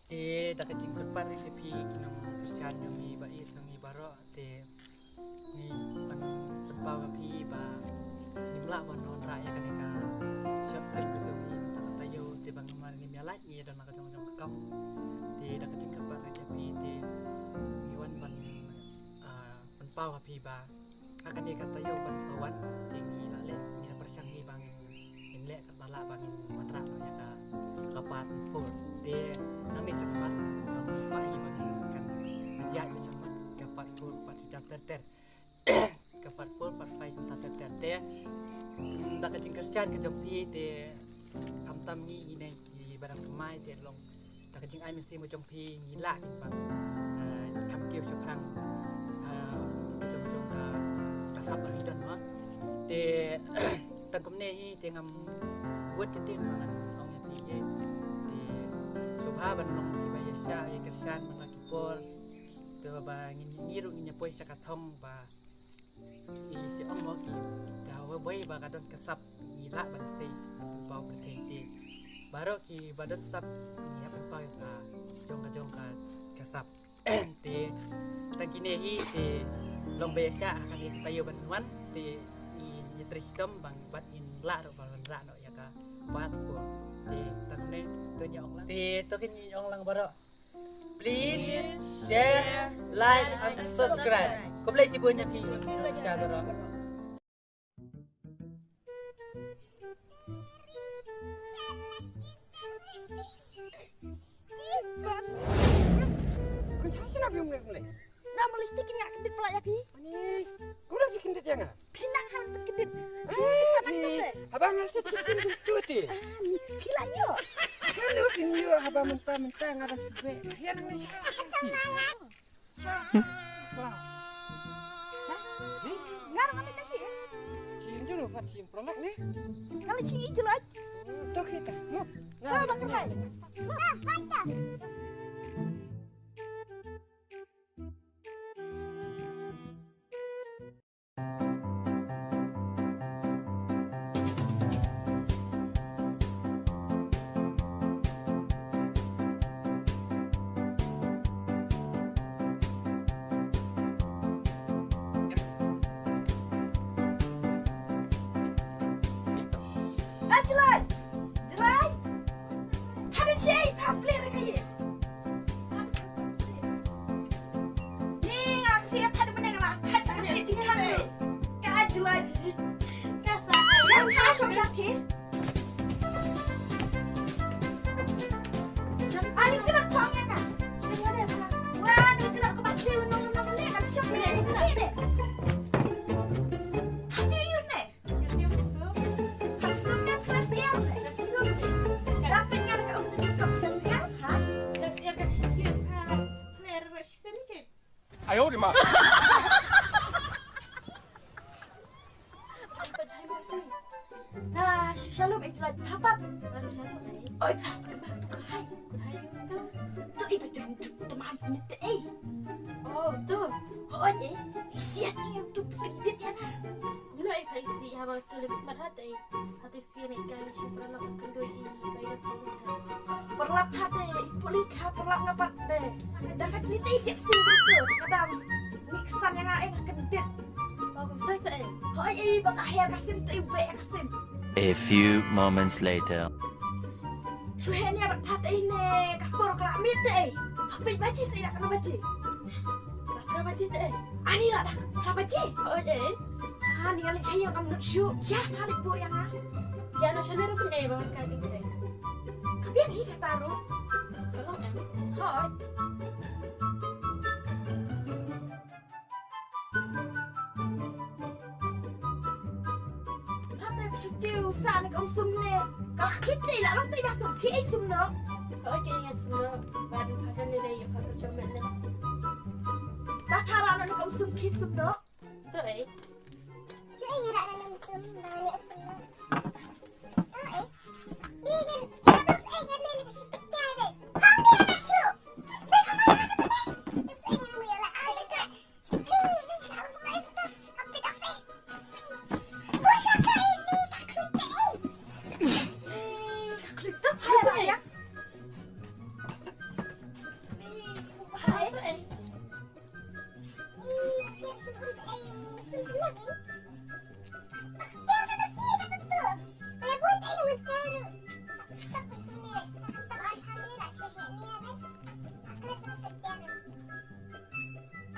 Te tak kecingkut par ni pi kinong Christian yung iba yung ibaro te ni panpaw pi ba nimla non raya kaneka short film ko jong ni tayo te bang mar ni mialat ni don maka jong kam te tak kecingkut par ni pi te iwan ban panpaw pi ba akan ni tayo ban sawan ting ni la le ni persyang ni bang inle kat bala bang manra ya ka kapat food te nang ni cepat dong pak i bagi kan ya ni cepat kapat food pat daftar ter kapat food pat fai daftar ter te dak kecing kerjaan ke jopi te kam tam ni ini barang kemai te long dak kecing ai mesti mo jompi ngila ni bang kam kiu seprang kecong ka sap ali dan ma te takum ne te ngam buat ke tim banget ong ya pi Subha ban long iba yasya ay kersan malaki por to ba ngiru nginya poy sa kathong ba si ong mo ki daw boy ba kadon kasap ila ba sei pau bertete baro ki badan sap ni apa pa ka jong ka kasap te tangkine hi te long ba yasya akan di tayo banwan te ni tristom bang bat in la ro ban ra no ya ka bat ko te tangne to nyong lang te to kin nyong lang baro please share like and subscribe ko play si bunya pi share baro kun chasi na bium le na melistikin ngak kedit pula ya pi ani kuda bikin dit yang pinang hal kedit abang ngasih bikin tuti pila yo Kalau kini abang mentah-mentah ngarang sebe, ya nang ni siapa? Ngarang apa nasi? Cium je lo, kat cium produk ni. Kalau cium itu lah. Toh kita, mo. Tahu bakal lain. Jelai, jelai. Ada cai, papler kaya. Ni ngak siap ada meneng lah. Kacang dia cikan ni. Kak jelai. Kasar. Yang kasar sakit. Ani kena pangnya kan? Siapa dia? Wah, ni kena kebaca nong ni kan siapa dia? Kena ni. Ayo di mana? Nah, si Shalom itu lagi papat. Oh, itu kemana tu kerai? Tu ibu teman ni tu Oh, tu. Oh, siat ni tu kedit ya na. Kuno ai isi haba tu lebih smart hati. Hati si ni kan si perlu kendoi bayar politika. Perlap hati politika perlap ngapat deh. Dah kat cerita siap sendiri tu. Kadang mixan yang ai kedit. Bagus tu saya. Oh, bang akhir kasim tu ibu kasim. A few moments later. Suheni abad hati ini kapur kelamit deh. Apa baca sih nak kena baca? Berapa baca tu? Ani lah dah baca. Oh, Ni kali saya kamu nak shoot. Ya, balik bu yang Ya, nak channel pun bawa kaki kita. Tapi yang ini kata ru. Tolong Hoi. Hati aku syuting sana kamu sumne. Kalau kriti lah, orang tidak suki sumno. Oh, kayaknya semua baru pasal ni dia kalau cuma ni. Tak parah nak kamu sum kip sumno. Tu Saya nak dalam sum balik semua. Bikin harus ingat milik si pekai deh. Hampir masuk. Mereka malah ada pekai. Saya yang mulia ada kan. Ini harus mereka. Tapi tapi. Puasa kali ini takut deh. Kriti parah ya.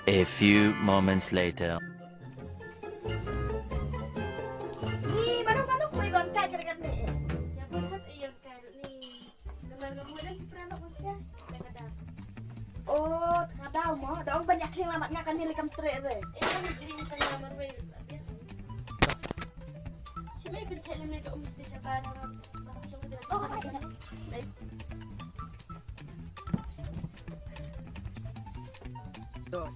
A few moments later. Ni mana-mana kau ibang kai kadang ni. Yang berhat yang kayak ni. Kemarin kemudian pernah bocah kadang. Oh, kadang mah. Dong banyak yang lama ngakan ni lekam trek re. Kami jadi tanya marwai. Siapa yang berhat ni mereka mesti sabar. Oh, ada. Tuh.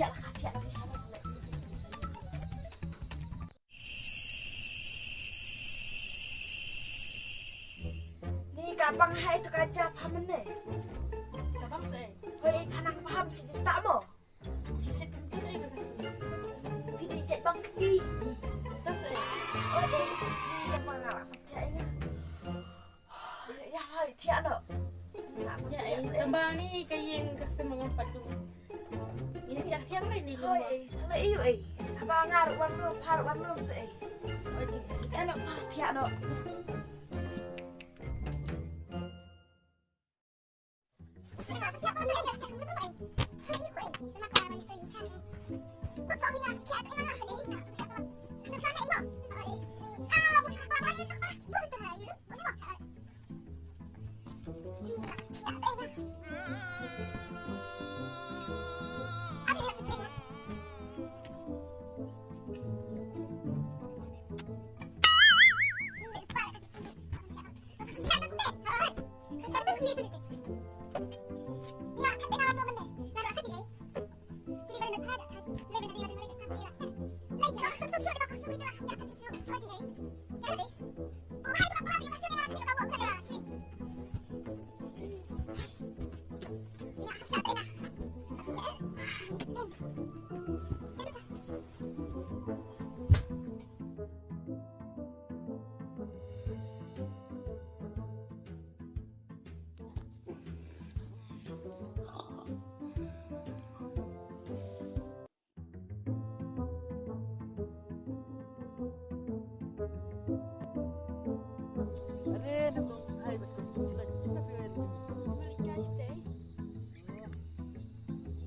Tiap di sana. Ni kapan hai tu kaca paham ni? Abang saya. Hoi panang paham cerita mo. Cicit kentu tadi berkasih. Pilih cek bang keti. Tak saya. Oh ni yang mengalak saja ini. Ya hai tiap no. Ya, tambah ni kayak yang kasih mengumpat tu. Ini tiang-tiang ni lu. Hoi salah iyo Abang ngaruk warung paruk warung tu Oh, di. Enak parut tiap no.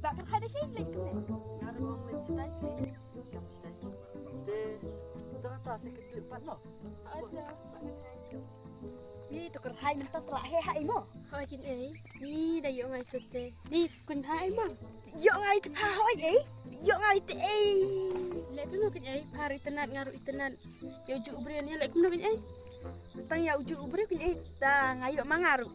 Bakal ada sih lek ni. Ni tu kan hai minta terak he hai mo. Hai kin ni dah yung ngai tu te. Ni kun hai mah. Yo ngai tu pa hoi Yo ngai tu Lek kun kin hari tenat ngaru itenat. Yo ju ubrian ya lek kun kin Tang ya uju ubre kun ta ngayo mangaru.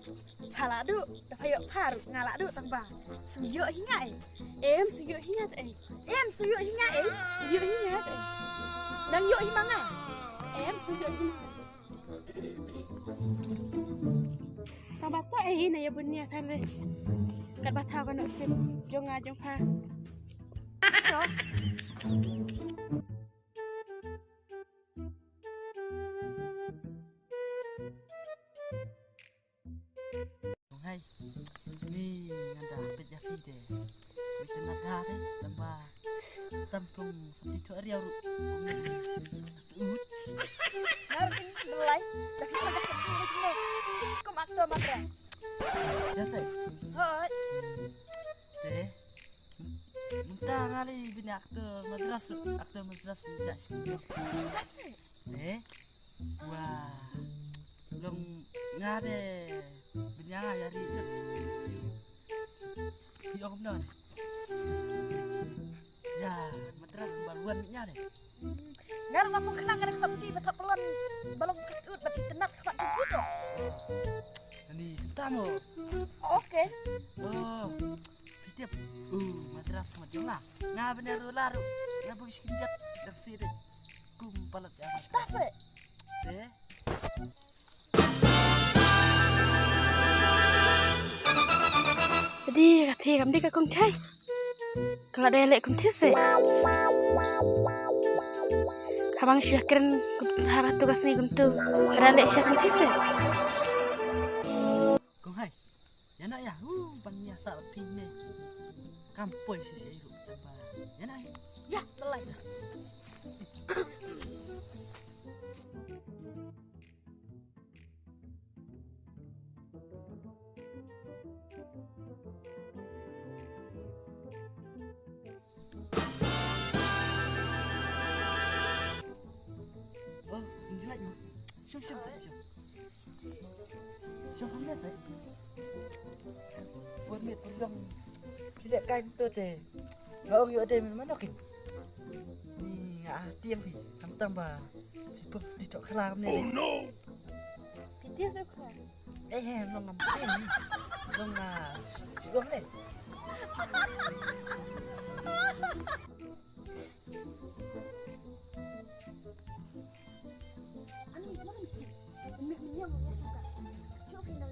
Phala du, da phayo paru ngala du tang bang. Suyo hinga Em suyo hingat Em suyo hinga Suyo hingat Nang yo himanga. Em suyo hingat. Tabata na ya bunia thale. Kat batha kan sim jong pa. Hai, ni nganda pet ya fide. Kita nak ada tambah tampung seperti tu area ru. Ngar belai, tapi pada kesini ni. Kom aktor matra. Biasa. Hoi. Teh. Muntah ngali bini aktor madras jak sekolah. Kasih. Teh. Wah. Long ngade bini ayari. Yo kom dah. Ya, madras baruan nya deh. Ngar ngapung kena kada sabti betak pelon balong ketut bat tenat khwat tu. Ni tamu. Oke. Oh, fitiap. Madras madula. Nga bener laru. Nga bugis kinjat dari sini. Kumpalat ya. Tase. Teh. Jadi kathi kam di ka kong chai. Kalau ada lek kum these. Habang syakren harap tugas ni kum tu. Kada lek syak thise. Kong hai. Ya nak ya. Panya sa pine. Kampoi si iru tambah. Ya nak. Ya, belai. Siapa ni sih? Buat miet pulang. Pilih kain tu teh. Ngau ngau teh mana kin? Ni ngah tiang pi. Tambah. Pun sedikit kelam ni. Pitia suka. Nong ngam tiang ni. Nong sigom ni. Ani mana ni? Ini yang saya suka. Siapa yang nak?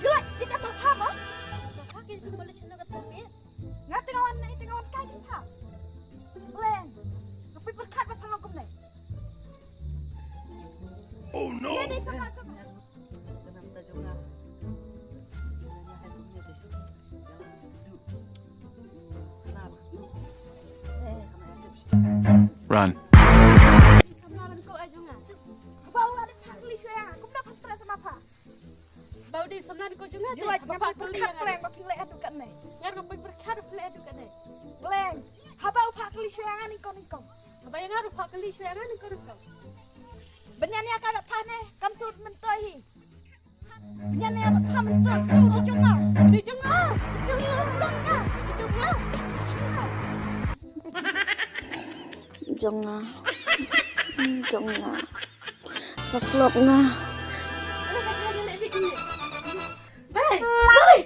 Jelek, tidak paham ah? Maka kita boleh cina kata ni. Ngat tengawan kaki kita. Leng, tapi berkat berpanggil kum ni. Oh no! Jadi sama. Tenang ta jong ngah. Nanya hai pun ni teh. Jalan duduk. Kenapa? Kami ada bisik. Run. Kamaran kau aja ngah. Bau ada pakli saya. Kum dah pantra sama apa? Bau di sebelah kau juga. Jelek, ngapa berkat leng berpilih adu kat ni. Yar kau berkat boleh ada kan ni. Leng, habau pakli saya ni kau. Apa yang harus pak kali saya kan kau. Benyanyi akan panen, kamu suruh mentoi. Benyanyi akan panen, tu cungah. Di jengah. Cungah. Jonga. Jonga. Baklop nga. Ada macam ni lebih ini. Baik. Balik.